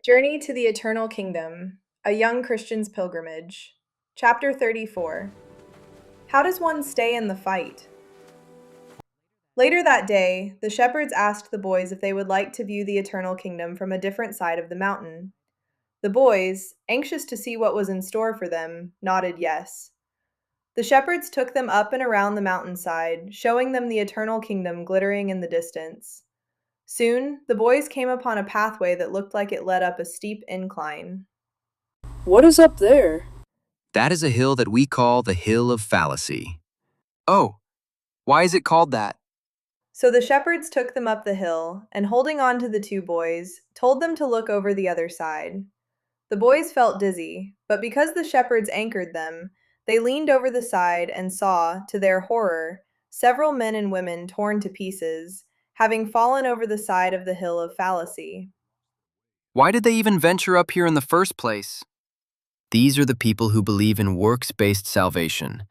Journey to the Eternal Kingdom, A Young Christian's Pilgrimage. Chapter 34. How does one stay in the fight? Later that day, the shepherds asked the boys if they would like to view the Eternal Kingdom from a different side of the mountain. The boys, anxious to see what was in store for them, nodded yes. The shepherds took them up and around the mountainside, showing them the Eternal Kingdom glittering in the distance. Soon, the boys came upon a pathway that looked like it led up a steep incline. What is up there? That is a hill that we call the Hill of Fallacy. Oh, why is it called that? So the shepherds took them up the hill, and holding on to the two boys, told them to look over the other side. The boys felt dizzy, but because the shepherds anchored them, they leaned over the side and saw, to their horror, several men and women torn to pieces, having fallen over the side of the Hill of Fallacy. Why did they even venture up here in the first place? These are the people who believe in works-based salvation,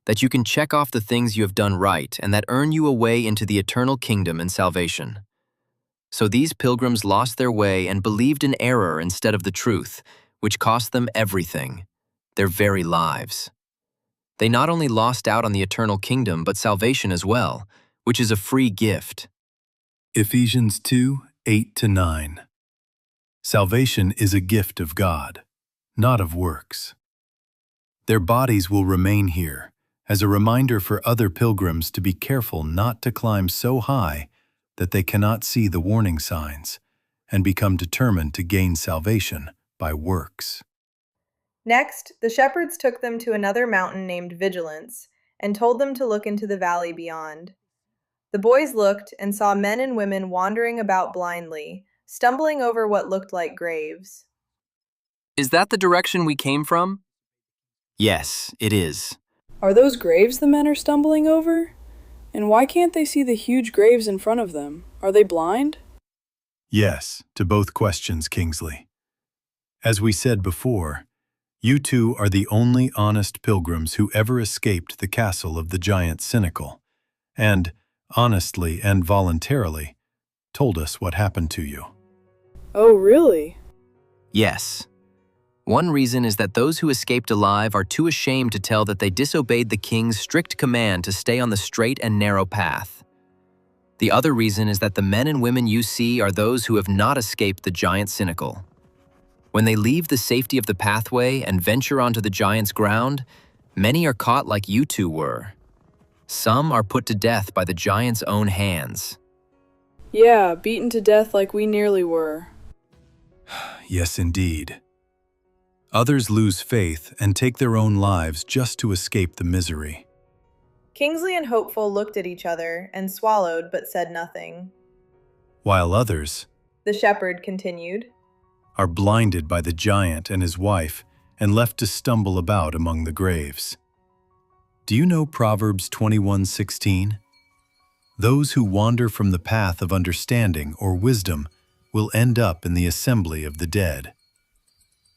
that you can check off the things you have done right and that earn you a way into the eternal kingdom and salvation. So these pilgrims lost their way and believed in error instead of the truth, which cost them everything, their very lives. They not only lost out on the eternal kingdom, but salvation as well, which is a free gift. Ephesians 2:8-9. Salvation is a gift of God, not of works. Their bodies will remain here as a reminder for other pilgrims to be careful not to climb so high that they cannot see the warning signs and become determined to gain salvation by works. Next, the shepherds took them to another mountain named Vigilance and told them to look into the valley beyond. The boys looked and saw men and women wandering about blindly, stumbling over what looked like graves. Is that the direction we came from? Yes, it is. Are those graves the men are stumbling over? And why can't they see the huge graves in front of them? Are they blind? Yes, to both questions, Kingsley. As we said before, you two are the only honest pilgrims who ever escaped the castle of the giant Cynical, and, honestly and voluntarily, told us what happened to you. Oh, really? Yes. One reason is that those who escaped alive are too ashamed to tell that they disobeyed the king's strict command to stay on the straight and narrow path. The other reason is that the men and women you see are those who have not escaped the giant Cynical. When they leave the safety of the pathway and venture onto the giant's ground, many are caught like you two were. Some are put to death by the giant's own hands. Yeah, beaten to death like we nearly were. Yes, indeed. Others lose faith and take their own lives just to escape the misery. Kingsley and Hopeful looked at each other and swallowed but said nothing. While others The shepherd continued. are blinded by the giant and his wife and left to stumble about among the graves. Do you know Proverbs 21:16? Those who wander from the path of understanding or wisdom will end up in the assembly of the dead.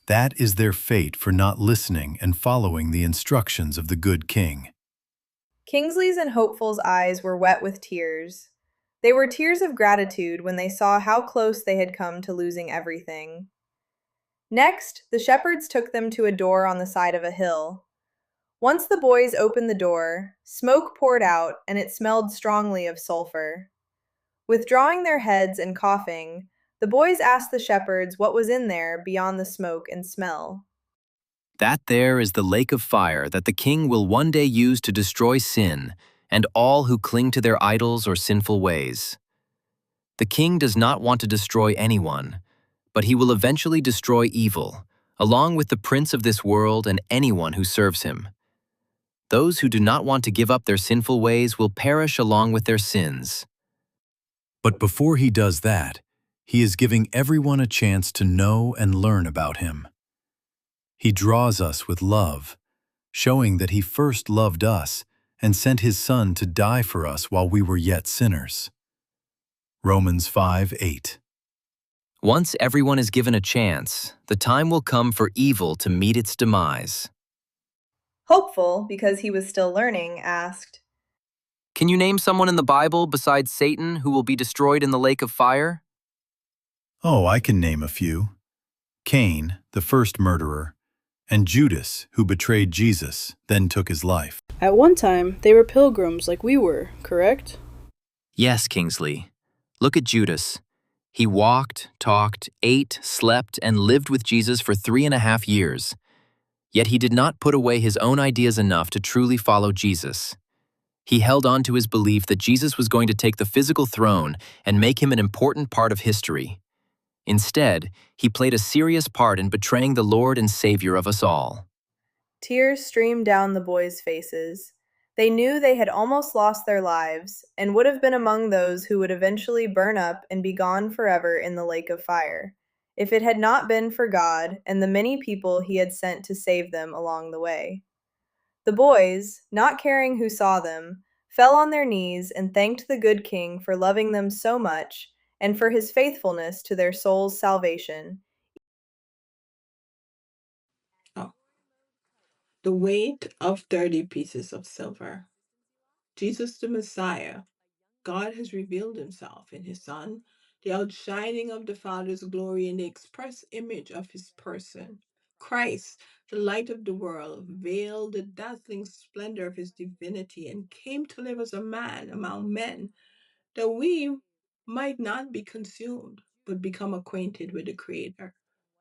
That is their fate for not listening and following the instructions of the good king. Kingsley's and Hopeful's eyes were wet with tears. They were tears of gratitude when they saw how close they had come to losing everything. Next, the shepherds took them to a door on the side of a hill. Once the boys opened the door, smoke poured out and it smelled strongly of sulfur. Withdrawing their heads and coughing, the boys asked the shepherds what was in there beyond the smoke and smell. That there is the lake of fire that the king will one day use to destroy sin and all who cling to their idols or sinful ways. The king does not want to destroy anyone, but he will eventually destroy evil, along with the prince of this world and anyone who serves him. Those who do not want to give up their sinful ways will perish along with their sins. But before he does that, he is giving everyone a chance to know and learn about him. He draws us with love, showing that he first loved us and sent his Son to die for us while we were yet sinners. Romans 5:8. Once everyone is given a chance, the time will come for evil to meet its demise. Hopeful, because he was still learning, asked, Can you name someone in the Bible besides Satan who will be destroyed in the lake of fire? Oh, I can name a few. Cain, the first murderer, and Judas, who betrayed Jesus, then took his life. At one time, they were pilgrims like we were, correct? Yes, Kingsley. Look at Judas. He walked, talked, ate, slept, and lived with Jesus for 3.5 years. Yet he did not put away his own ideas enough to truly follow Jesus. He held on to his belief that Jesus was going to take the physical throne and make him an important part of history. Instead, he played a serious part in betraying the Lord and Savior of us all. Tears streamed down the boys' faces. They knew they had almost lost their lives and would have been among those who would eventually burn up and be gone forever in the lake of fire, if it had not been for God and the many people he had sent to save them along the way. The boys, not caring who saw them, fell on their knees and thanked the good king for loving them so much and for his faithfulness to their souls' salvation. Oh, the weight of 30 pieces of silver. Jesus the Messiah. God has revealed himself in his Son, the outshining of the Father's glory and the express image of his person. Christ, the light of the world, veiled the dazzling splendor of his divinity and came to live as a man among men, that we might not be consumed, but become acquainted with the Creator.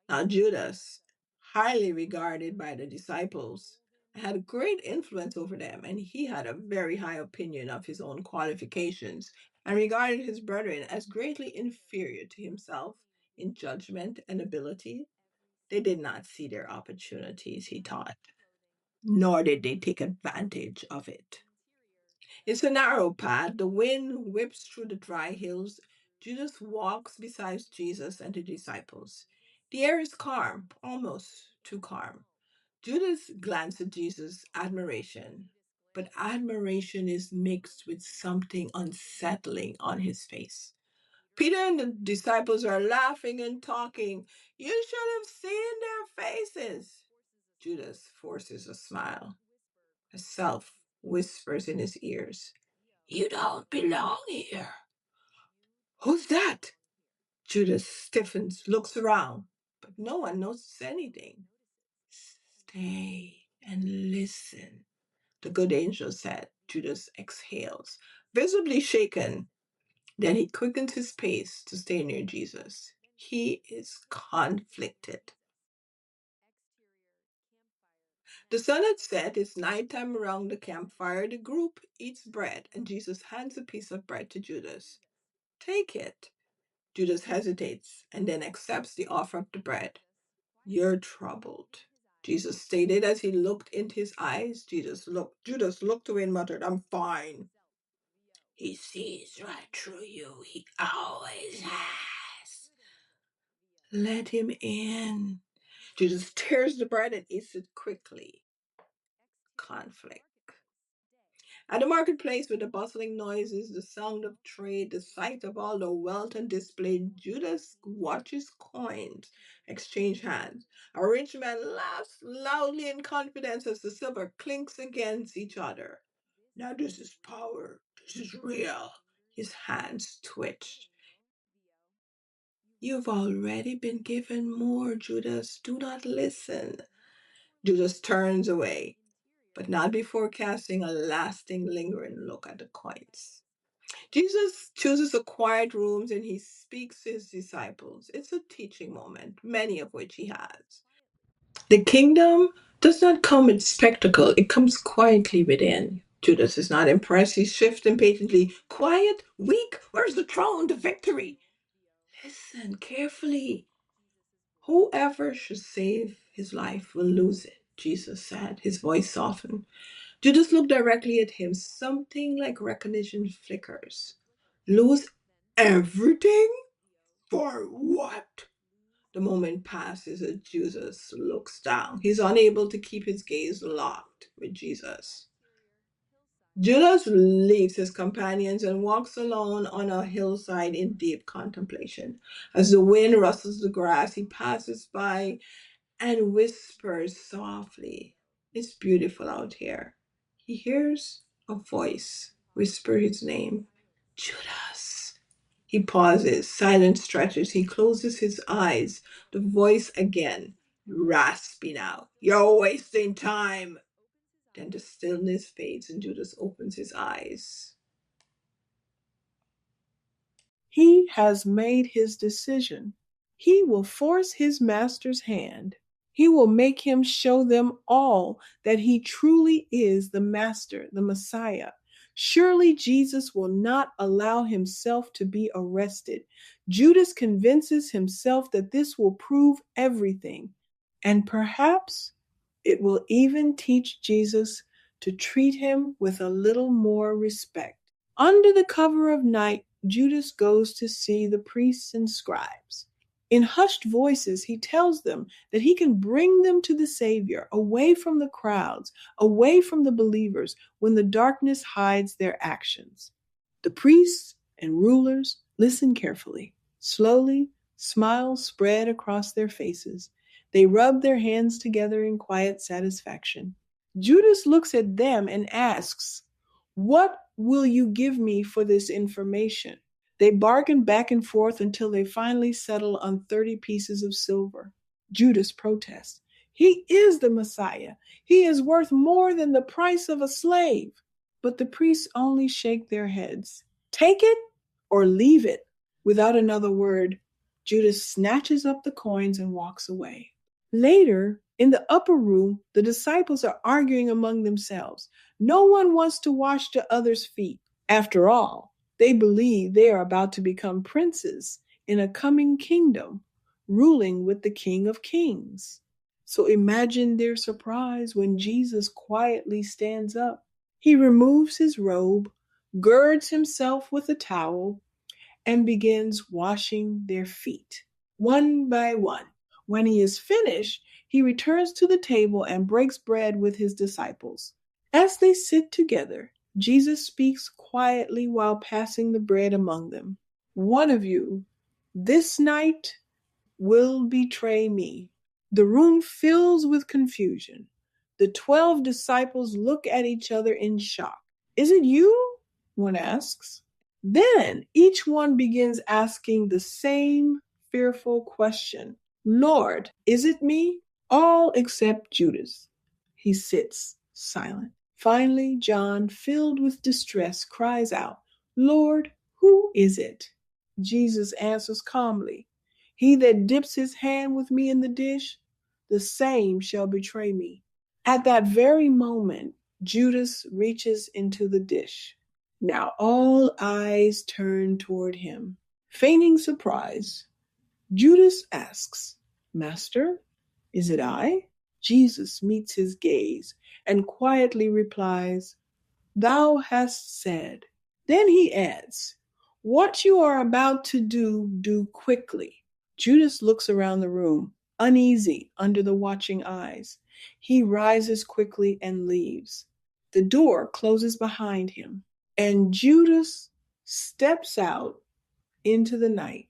Now, Judas, highly regarded by the disciples, had great influence over them, and he had a very high opinion of his own qualifications and regarded his brethren as greatly inferior to himself in judgment and ability. They did not see their opportunities, he taught, nor did they take advantage of it. It's a narrow path. The wind whips through the dry hills. Judas walks beside Jesus and the disciples. The air is calm, almost too calm. Judas glanced at Jesus' admiration, but admiration is mixed with something unsettling on his face. Peter and the disciples are laughing and talking. You should have seen their faces. Judas forces a smile. A self whispers in his ears, You don't belong here. Who's that? Judas stiffens, looks around, but no one notices anything. Stay and listen, the good angel said. Judas exhales, visibly shaken. Then he quickens his pace to stay near Jesus. He is conflicted. The sun had set, it's nighttime around the campfire. The group eats bread, and Jesus hands a piece of bread to Judas. Take it. Judas hesitates and then accepts the offer of the bread. You're troubled, Jesus stated as he looked into his eyes. Judas looked away and muttered, I'm fine. He sees right through you. He always has. Let him in. Judas tears the bread and eats it quickly. Conflict. At the marketplace, with the bustling noises, the sound of trade, the sight of all the wealth and display, Judas watches coins exchange hands. A rich man laughs loudly in confidence as the silver clinks against each other. Now this is power. This is real. His hands twitched. You've already been given more, Judas. Do not listen. Judas turns away, but not before casting a lasting, lingering look at the coins. Jesus chooses a quiet rooms and he speaks to his disciples. It's a teaching moment, many of which he has. The kingdom does not come in spectacle, it comes quietly within. Judas is not impressed. He shifts impatiently. Quiet, weak, where's the throne, the victory? Listen carefully. Whoever should save his life will lose it, Jesus said, his voice softened. Judas looked directly at him. Something like recognition flickers. Lose everything? For what? The moment passes as Jesus looks down. He's unable to keep his gaze locked with Jesus. Judas leaves his companions and walks alone on a hillside in deep contemplation. As the wind rustles the grass, he passes by and whispers softly, It's beautiful out here. He hears a voice whisper his name, Judas. He pauses, silence stretches, he closes his eyes. The voice again, raspy now. You're wasting time. Then the stillness fades and Judas opens his eyes. He has made his decision. He will force his master's hand. He will make him show them all that he truly is the master, the Messiah. Surely Jesus will not allow himself to be arrested. Judas convinces himself that this will prove everything. And perhaps it will even teach Jesus to treat him with a little more respect. Under the cover of night, Judas goes to see the priests and scribes. In hushed voices, he tells them that he can bring them to the Savior, away from the crowds, away from the believers, when the darkness hides their actions. The priests and rulers listen carefully. Slowly, smiles spread across their faces. They rub their hands together in quiet satisfaction. Judas looks at them and asks, "What will you give me for this information?" They bargain back and forth until they finally settle on 30 pieces of silver. Judas protests. He is the Messiah. He is worth more than the price of a slave. But the priests only shake their heads. Take it or leave it. Without another word, Judas snatches up the coins and walks away. Later, in the upper room, the disciples are arguing among themselves. No one wants to wash the other's feet. After all, they believe they are about to become princes in a coming kingdom, ruling with the King of Kings. So imagine their surprise when Jesus quietly stands up. He removes his robe, girds himself with a towel, and begins washing their feet, one by one. When he is finished, he returns to the table and breaks bread with his disciples. As they sit together, Jesus speaks quietly while passing the bread among them. One of you, this night, will betray me. The room fills with confusion. The 12 disciples look at each other in shock. Is it you? One asks. Then each one begins asking the same fearful question. Lord, is it me? All except Judas. He sits silent. Finally, John, filled with distress, cries out, Lord, who is it? Jesus answers calmly, He that dips his hand with me in the dish, the same shall betray me. At that very moment, Judas reaches into the dish. Now all eyes turn toward him. Feigning surprise, Judas asks, Master, is it I? Jesus meets his gaze and quietly replies, Thou hast said. Then he adds, What you are about to do, do quickly. Judas looks around the room, uneasy under the watching eyes. He rises quickly and leaves. The door closes behind him, and Judas steps out into the night.